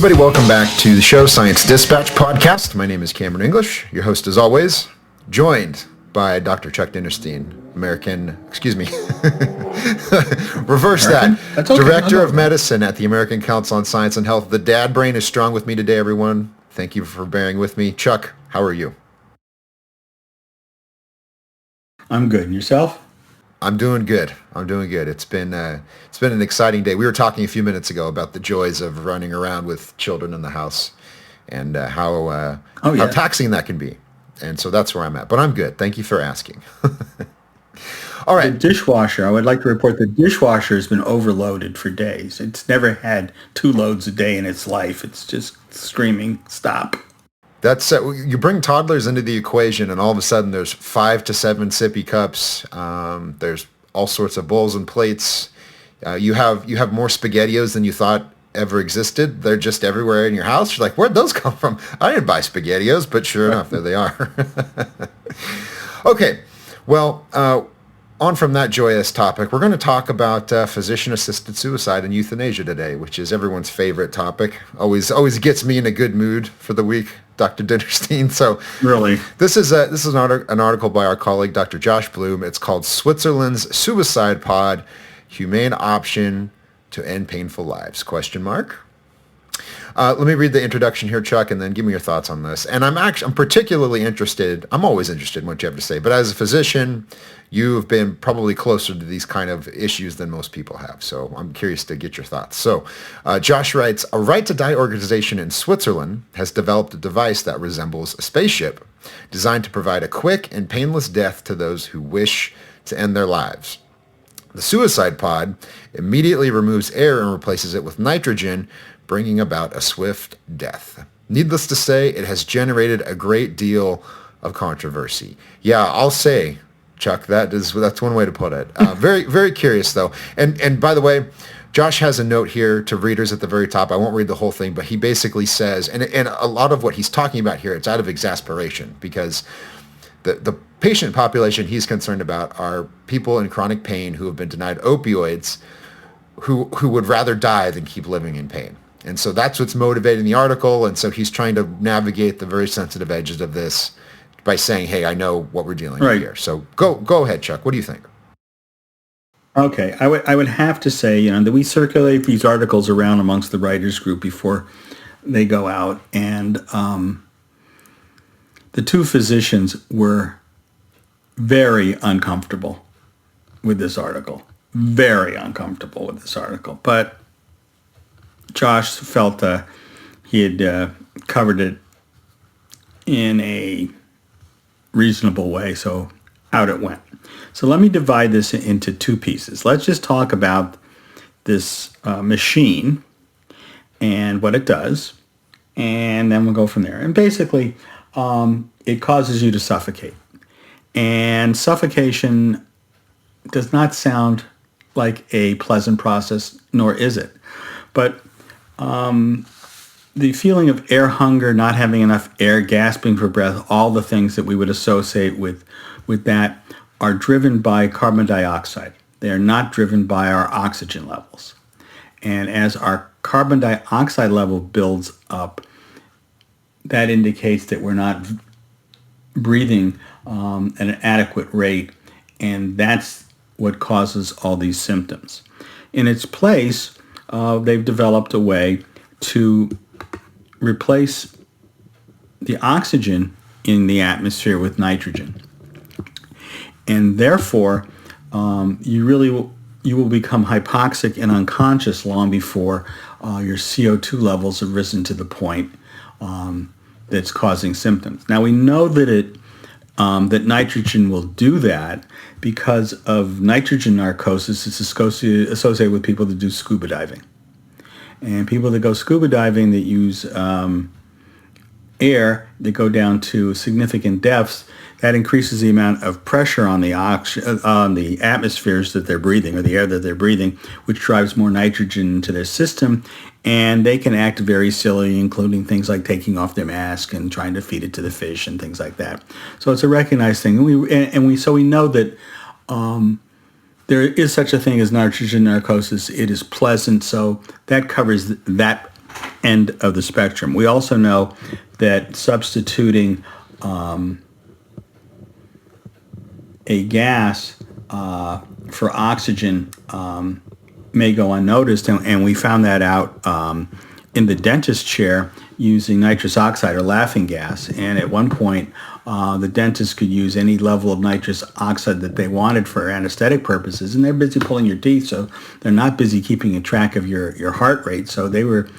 everybody. Welcome back to the show, Science Dispatch Podcast. My name is Cameron English, your host as always, joined by Dr. Chuck Dinnerstein, reverse that, That's okay. Director of Medicine at the American Council on Science and Health. The dad brain is strong with me today, everyone. Thank you for bearing with me. Chuck, how are you? I'm good. And yourself? I'm doing good. It's been an exciting day. We were talking a few minutes ago about the joys of running around with children in the house and how taxing that can be. And so that's where I'm at. But I'm good. Thank you for asking. All right. The dishwasher, I would like to report the dishwasher has been overloaded for days. It's never had 2 loads a day in its life. It's just screaming, stop. That's you bring toddlers into the equation, and all of a sudden there's 5 to 7 sippy cups. There's all sorts of bowls and plates. You have more SpaghettiOs than you thought ever existed. They're just everywhere in your house. You're like, where'd those come from? I didn't buy SpaghettiOs, but sure enough, there they are. Okay, well, on from that joyous topic, we're going to talk about physician-assisted suicide and euthanasia today, which is everyone's favorite topic. Always gets me in a good mood for the week, Dr. Dinnerstein. So really, this is an article by our colleague, Dr. Josh Bloom. It's called "Switzerland's Suicide Pod: Humane Option to End Painful Lives?" ? Let me read the introduction here, Chuck, and then give me your thoughts on this. And I'm particularly interested. I'm always interested in what you have to say. But as a physician, you've been probably closer to these kind of issues than most people have. So I'm curious to get your thoughts. So Josh writes, a Right to Die organization in Switzerland has developed a device that resembles a spaceship designed to provide a quick and painless death to those who wish to end their lives. The suicide pod immediately removes air and replaces it with nitrogen, bringing about a swift death. Needless to say, it has generated a great deal of controversy. Yeah, I'll say, Chuck, that's one way to put it. Very, very curious, though. And by the way, Josh has a note here to readers at the very top. I won't read the whole thing, but he basically says, and a lot of what he's talking about here, it's out of exasperation, because the patient population he's concerned about are people in chronic pain who have been denied opioids, who would rather die than keep living in pain. And so that's what's motivating the article. And so he's trying to navigate the very sensitive edges of this by saying, hey, I know what we're dealing with here. So go ahead, Chuck. What do you think? Okay. I would have to say, that we circulate these articles around amongst the writers group before they go out. And the 2 physicians were very uncomfortable with this article. Very uncomfortable with this article. But Josh felt he had covered it in a reasonable way, so out it went. So let me divide this into 2 pieces. Let's just talk about this machine and what it does, and then we'll go from there. And basically, it causes you to suffocate. And suffocation does not sound like a pleasant process, nor is it. But the feeling of air hunger, not having enough air, gasping for breath, all the things that we would associate with that are driven by carbon dioxide. They are not driven by our oxygen levels. And as our carbon dioxide level builds up, that indicates that we're not breathing at an adequate rate, and that's what causes all these symptoms. In its place, they've developed a way to replace the oxygen in the atmosphere with nitrogen. And therefore, you will become hypoxic and unconscious long before your CO2 levels have risen to the point that's causing symptoms. Now we know that that nitrogen will do that because of nitrogen narcosis. It's associated with people that do scuba diving. And people that go scuba diving that use air that go down to significant depths, that increases the amount of pressure on the atmospheres that they're breathing, or the air that they're breathing, which drives more nitrogen into their system, and they can act very silly, including things like taking off their mask and trying to feed it to the fish and things like that. So it's a recognized thing, and we know that there is such a thing as nitrogen narcosis. It is pleasant, so that covers that end of the spectrum. We also know that substituting a gas for oxygen may go unnoticed, and we found that out in the dentist chair using nitrous oxide or laughing gas. And at one point, the dentist could use any level of nitrous oxide that they wanted for anesthetic purposes, and they're busy pulling your teeth, so they're not busy keeping a track of your heart rate. So they were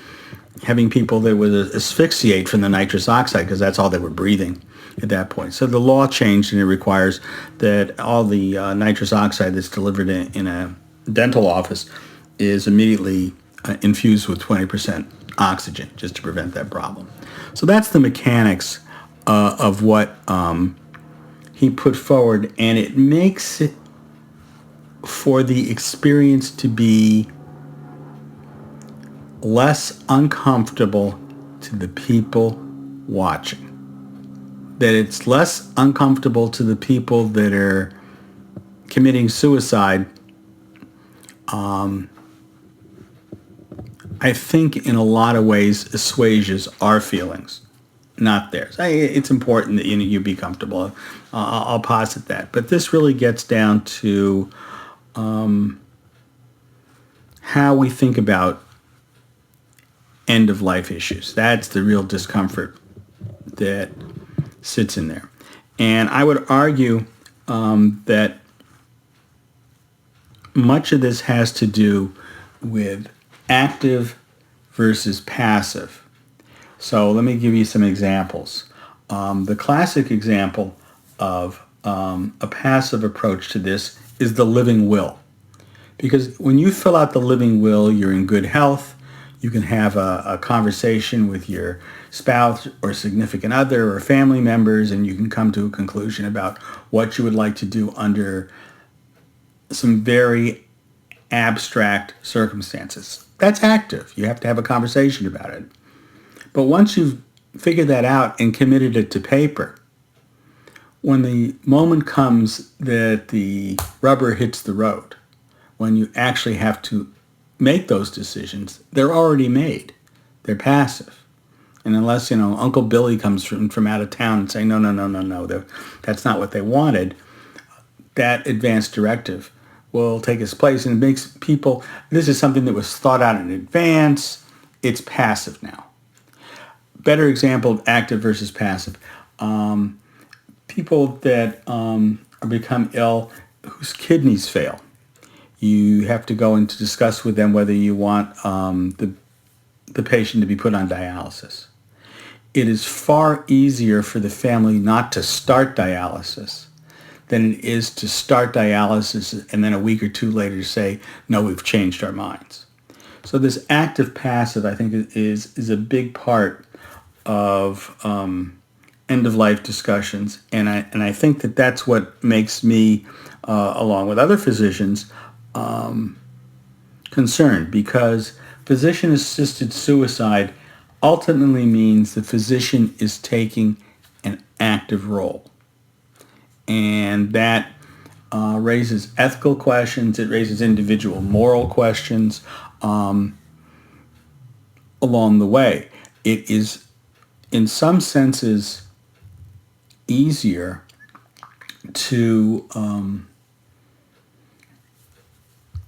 having people that would asphyxiate from the nitrous oxide because that's all they were breathing at that point. So the law changed, and it requires that all the nitrous oxide that's delivered in a dental office is immediately infused with 20% oxygen just to prevent that problem. So that's the mechanics of what he put forward, and it makes it for the experience to be less uncomfortable to the people watching. That it's less uncomfortable to the people that are committing suicide. I think in a lot of ways assuages our feelings, not theirs. It's important that you be comfortable. I'll posit that. But this really gets down to how we think about end-of-life issues. That's the real discomfort that sits in there. And I would argue that much of this has to do with active versus passive. So let me give you some examples. The classic example of a passive approach to this is the living will. Because when you fill out the living will, you're in good health. You can have a conversation with your spouse or significant other or family members, and you can come to a conclusion about what you would like to do under some very abstract circumstances. That's active. You have to have a conversation about it. But once you've figured that out and committed it to paper, when the moment comes that the rubber hits the road, when you actually have to make those decisions, they're already made. They're passive. And unless, Uncle Billy comes from out of town and say, no, that's not what they wanted, that advance directive will take its place. And it makes people, this is something that was thought out in advance. It's passive now. Better example of active versus passive. People that become ill whose kidneys fail. You have to go in to discuss with them whether you want the patient to be put on dialysis. It is far easier for the family not to start dialysis than it is to start dialysis and then a week or two later say, no, we've changed our minds. So this active-passive, I think, is a big part of end-of-life discussions, and I think that that's what makes me, along with other physicians, concerned, because physician-assisted suicide ultimately means the physician is taking an active role. And that raises ethical questions, it raises individual moral questions along the way. It is, in some senses, easier to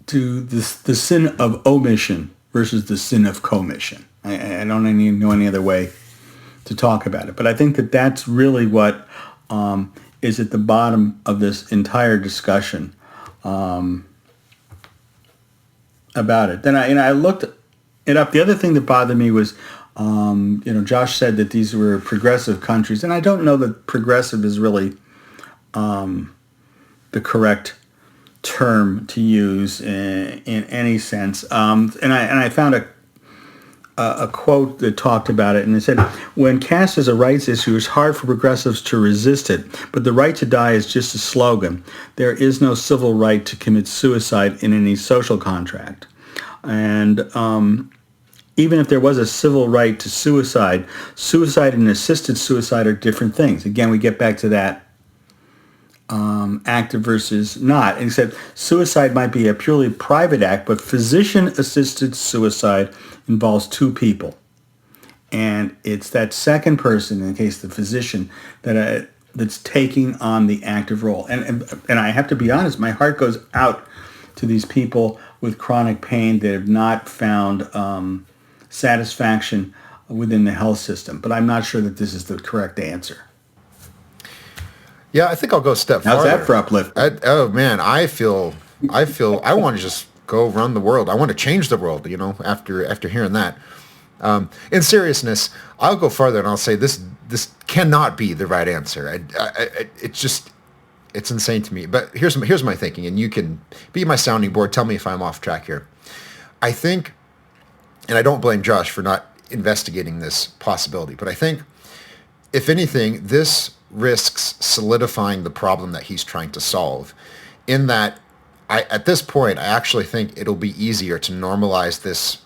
the sin of omission versus the sin of commission. I don't even know any other way to talk about it. But I think that that's really what is at the bottom of this entire discussion about it. Then I looked it up. The other thing that bothered me was, Josh said that these were progressive countries, and I don't know that progressive is really the correct term to use in any sense. And I found a quote that talked about it, and it said, when cast as a rights issue, it's hard for progressives to resist it, but the right to die is just a slogan. There is no civil right to commit suicide in any social contract. And even if there was a civil right to suicide, suicide and assisted suicide are different things. Again, we get back to that active versus not. And he said suicide might be a purely private act, but physician-assisted suicide involves two people. And it's that second person, in the case of the physician, that's taking on the active role. And I have to be honest, my heart goes out to these people with chronic pain that have not found satisfaction within the health system. But I'm not sure that this is the correct answer. Yeah, I think I'll go a step How's farther. that for uplift? Oh man, I want to just go run the world. I want to change the world. After hearing that. In seriousness, I'll go further and I'll say this cannot be the right answer. It's insane to me. But here's my thinking, and you can be my sounding board. Tell me if I'm off track here. I think, and I don't blame Josh for not investigating this possibility, but I think, if anything, this risks solidifying the problem that he's trying to solve. In that, at this point, I actually think it'll be easier to normalize this.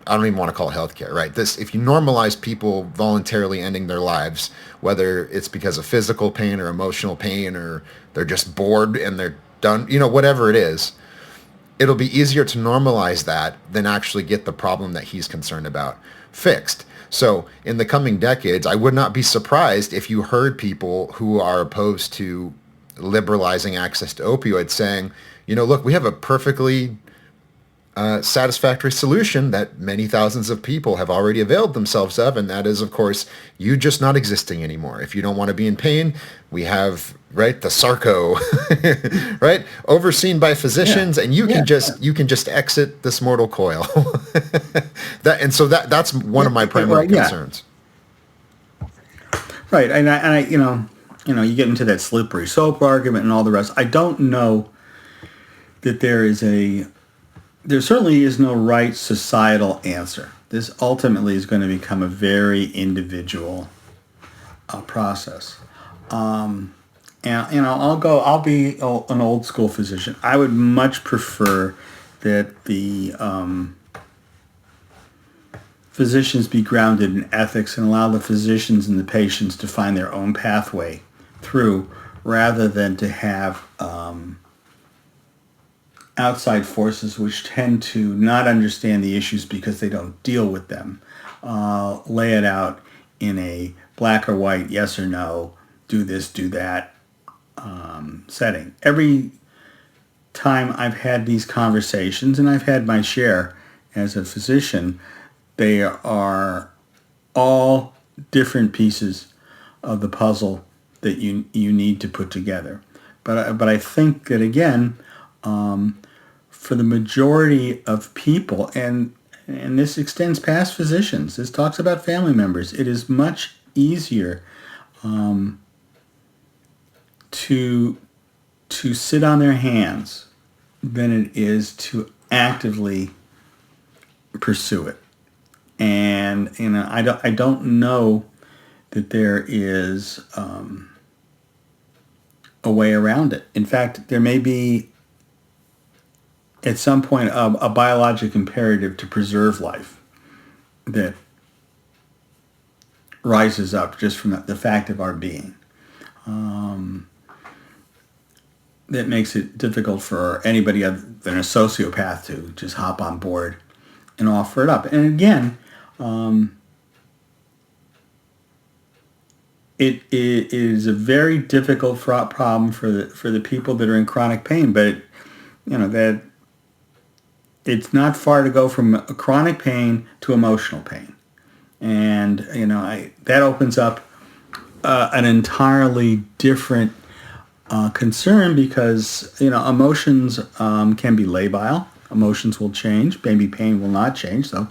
I don't even want to call it healthcare, right? If you normalize people voluntarily ending their lives, whether it's because of physical pain or emotional pain, or they're just bored and they're done, whatever it is, it'll be easier to normalize that than actually get the problem that he's concerned about fixed. So in the coming decades, I would not be surprised if you heard people who are opposed to liberalizing access to opioids saying, look, we have a perfectly satisfactory solution that many thousands of people have already availed themselves of, and that is, of course, you just not existing anymore. If you don't want to be in pain, we have, right, the Sarco, right, overseen by physicians, and you can just exit this mortal coil. That's one of my primary concerns. Right, and I you get into that slippery slope argument and all the rest. I don't know that there certainly is no right societal answer. This ultimately is going to become a very individual process. And I'll be an old school physician. I would much prefer that the physicians be grounded in ethics and allow the physicians and the patients to find their own pathway through, rather than to have outside forces which tend to not understand the issues because they don't deal with them, lay it out in a black or white, yes or no, do this, do that setting. Every time I've had these conversations, and I've had my share as a physician, they are all different pieces of the puzzle that you need to put together. But I think that, again, for the majority of people, and this extends past physicians, this talks about family members, it is much easier to sit on their hands than it is to actively pursue it. And I don't know that there is a way around it. In fact, there may be at some point a biologic imperative to preserve life that rises up just from the fact of our being. That makes it difficult for anybody other than a sociopath to just hop on board and offer it up. And again, it is a very difficult problem for the people that are in chronic pain, but that it's not far to go from chronic pain to emotional pain, and that opens up an entirely different concern, because emotions can be labile. Emotions will change. Maybe pain will not change. So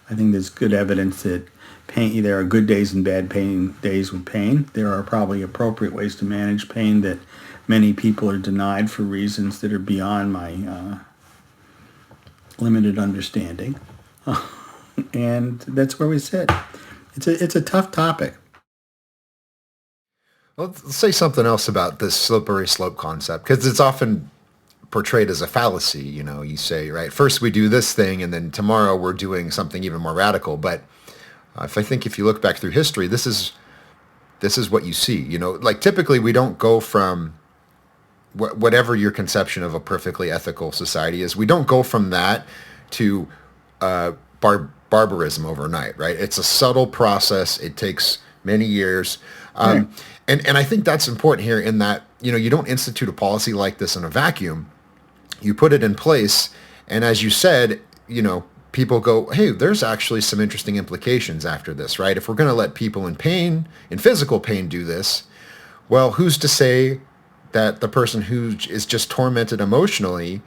I think there's good evidence that there are good days and bad days with pain. There are probably appropriate ways to manage pain that many people are denied for reasons that are beyond my limited understanding. And that's where we sit. It's a tough topic. Let's say something else about this slippery slope concept, because it's often portrayed as a fallacy. You say, right, first we do this thing, and then tomorrow we're doing something even more radical. But if you look back through history, this is what you see. Like typically we don't go from whatever your conception of a perfectly ethical society is. We don't go from that to barbarism overnight, right? It's a subtle process. It takes many years. Right. And I think that's important here in that, you don't institute a policy like this in a vacuum. You put it in place. And as you said, people go, hey, there's actually some interesting implications after this, right? If we're going to let people in pain, in physical pain, do this, well, who's to say that the person who is just tormented emotionally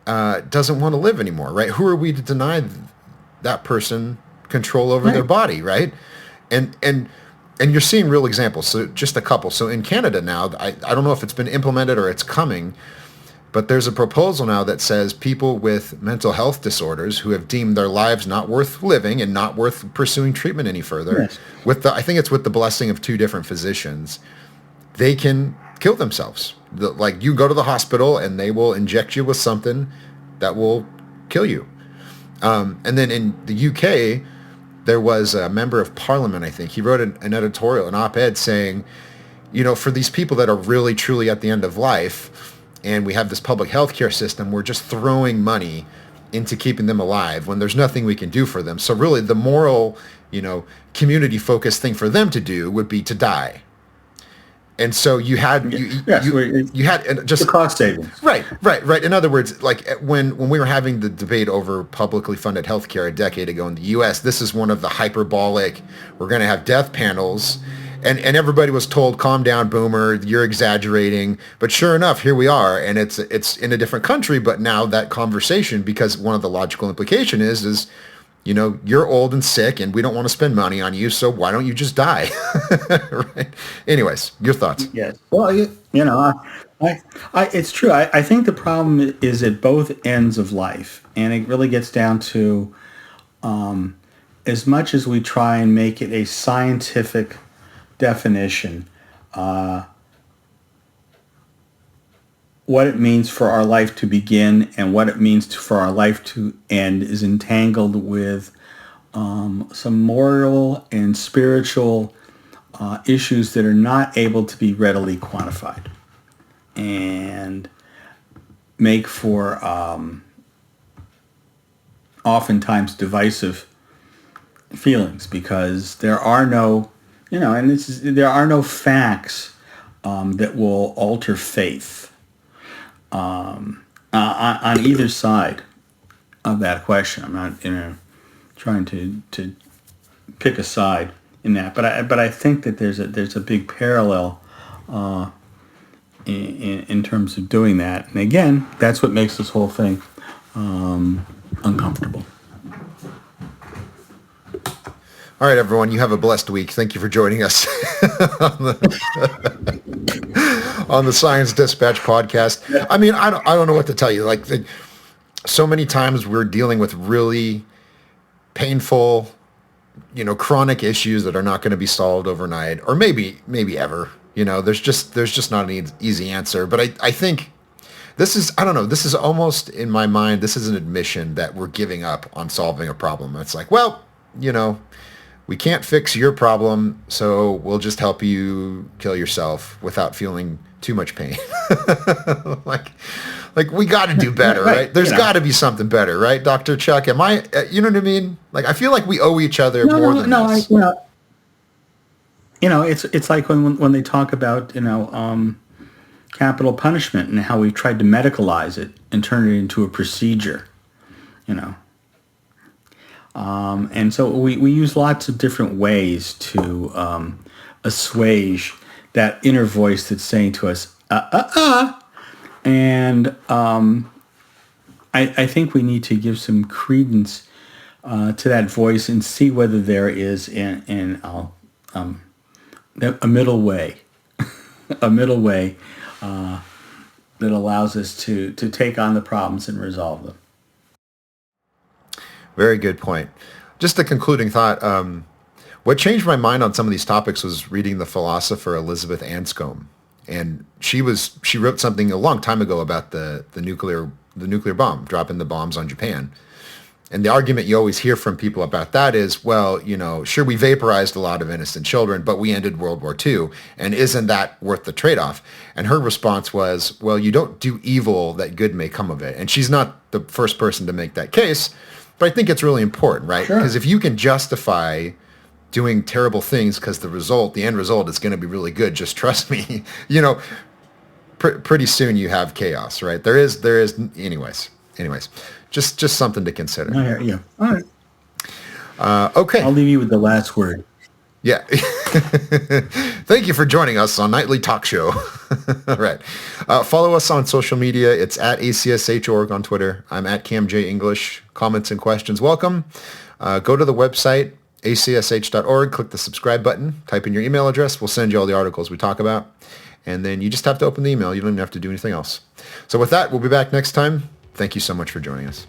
doesn't want to live anymore, right? Who are we to deny that person control over their body, right? And you're seeing real examples. So just a couple. So in Canada now, I don't know if it's been implemented or it's coming, but there's a proposal now that says people with mental health disorders who have deemed their lives not worth living and not worth pursuing treatment any further, I think it's with the blessing of two different physicians, they can kill themselves. Like you go to the hospital and they will inject you with something that will kill you. And then in the UK, there was a member of parliament, I think, he wrote an editorial, an op-ed saying, for these people that are really, truly at the end of life, and we have this public health care system, we're just throwing money into keeping them alive when there's nothing we can do for them. So really the moral, community-focused thing for them to do would be to die. And so you had you had just the cost savings. Right. In other words, like when we were having the debate over publicly funded healthcare a decade ago in the U.S., this is one of the hyperbolic. We're going to have death panels, and everybody was told, "Calm down, boomer. You're exaggerating." But sure enough, here we are, and it's in a different country. But now that conversation, because one of the logical implication is you're old and sick and we don't want to spend money on you, so why don't you just die? Right. Anyways, your thoughts. Yes. Well, it's true. I think the problem is at both ends of life, and it really gets down to as much as we try and make it a scientific definition, what it means for our life to begin and what it means for our life to end is entangled with some moral and spiritual issues that are not able to be readily quantified and make for oftentimes divisive feelings because there are no, there are no facts that will alter faith. On either side of that question. I'm not, trying to pick a side in that, but I think that there's a big parallel in terms of doing that. And again, that's what makes this whole thing uncomfortable. All right, everyone, you have a blessed week. Thank you for joining us on the Science Dispatch podcast. I mean, I don't know what to tell you. Like, so many times we're dealing with really painful, chronic issues that are not going to be solved overnight, or maybe ever. There's just not an easy answer. But I think this is, I don't know, this is almost, in my mind, this is an admission that we're giving up on solving a problem. It's like, well, we can't fix your problem, so we'll just help you kill yourself without feeling too much pain. like we got to do better, right? There's got to be something better, right, Dr. Chuck? Am I? You know what I mean? Like, I feel like we owe each other more than this. It's like when they talk about capital punishment and how we've tried to medicalize it and turn it into a procedure, and so we use lots of different ways to assuage that inner voice that's saying to us, And I think we need to give some credence to that voice and see whether there is a middle way, a middle way that allows us to take on the problems and resolve them. Very good point. Just a concluding thought. What changed my mind on some of these topics was reading the philosopher Elizabeth Anscombe. And she wrote something a long time ago about the nuclear bomb, dropping the bombs on Japan. And the argument you always hear from people about that is, well, sure, we vaporized a lot of innocent children, but we ended World War II. And isn't that worth the trade-off? And her response was, well, you don't do evil that good may come of it. And she's not the first person to make that case. But I think it's really important, right? Sure. Because if you can justify doing terrible things because the end result is going to be really good, just trust me, pretty soon you have chaos, right? There is, anyways, just something to consider. I hear you. All right. Okay. I'll leave you with the last word. Yeah. Thank you for joining us on Nightly Talk Show. All right. Follow us on social media. It's at ACSH.org on Twitter. I'm at CamJ English. Comments and questions welcome. Go to the website, acsh.org. Click the subscribe button. Type in your email address. We'll send you all the articles we talk about. And then you just have to open the email. You don't even have to do anything else. So with that, we'll be back next time. Thank you so much for joining us.